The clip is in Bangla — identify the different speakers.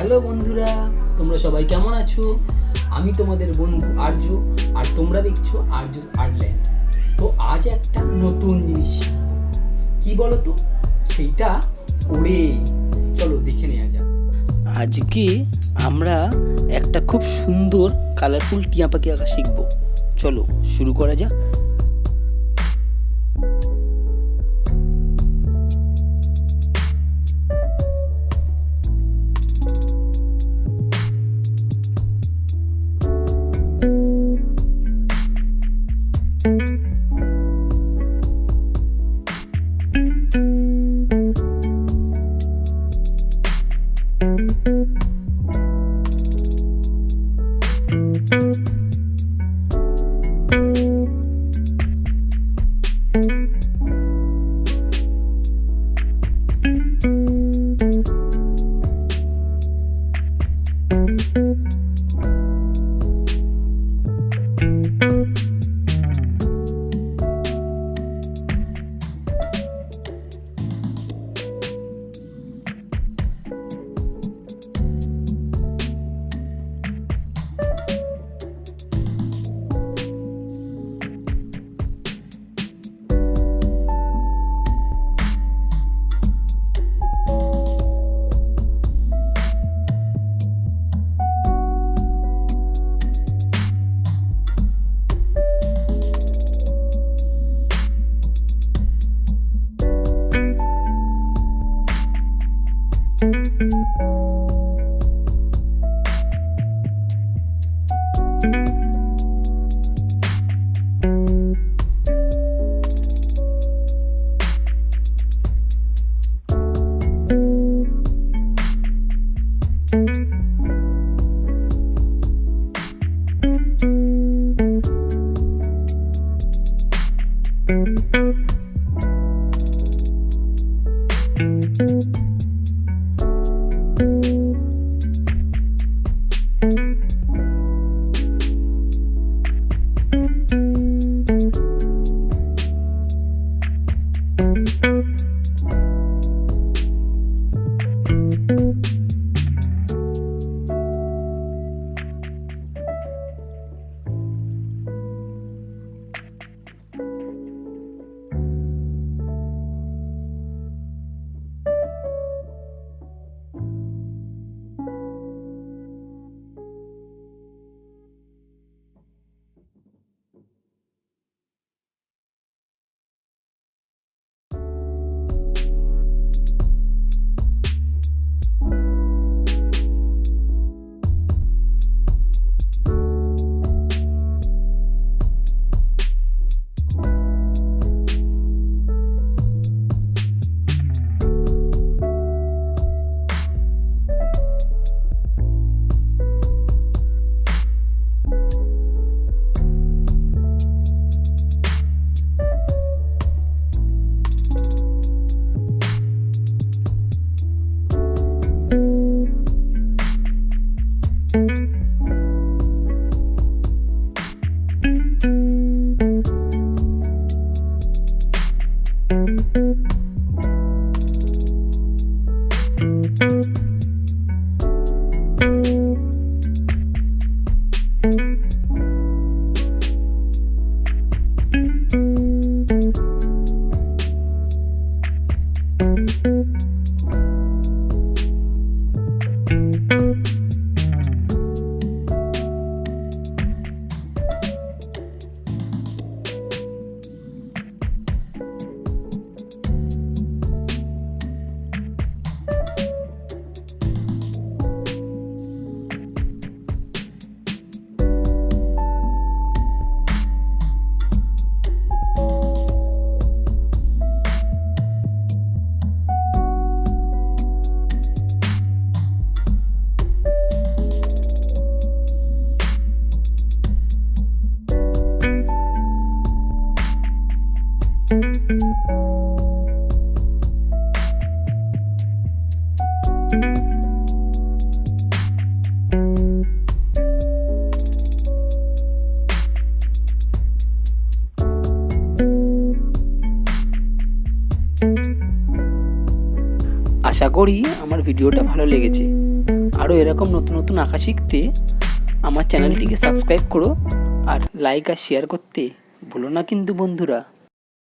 Speaker 1: হ্যালো বন্ধুরা, তোমরা সবাই কেমন আছো? আমি তোমাদের বন্ধু আর্য, আর তোমরা দেখছো আর্যস আর্টল্যান্ড। তো আজ একটা নতুন জিনিস, কি বলো তো, সেইটা ওড়ে। চলো দেখে নেওয়া যাক। আজকে আমরা একটা খুব সুন্দর কালারফুল টিয়া পাখি আঁকা শিখবো। চলো শুরু করা যাক। আশা করি আমার ভিডিওটা ভালো লেগেছে। আর আরও এরকম নতুন নতুন আঁকা শিখতে আমার চ্যানেলটিকে সাবস্ক্রাইব করো আর লাইক আর শেয়ার করতে ভুলো না কিন্তু বন্ধুরা।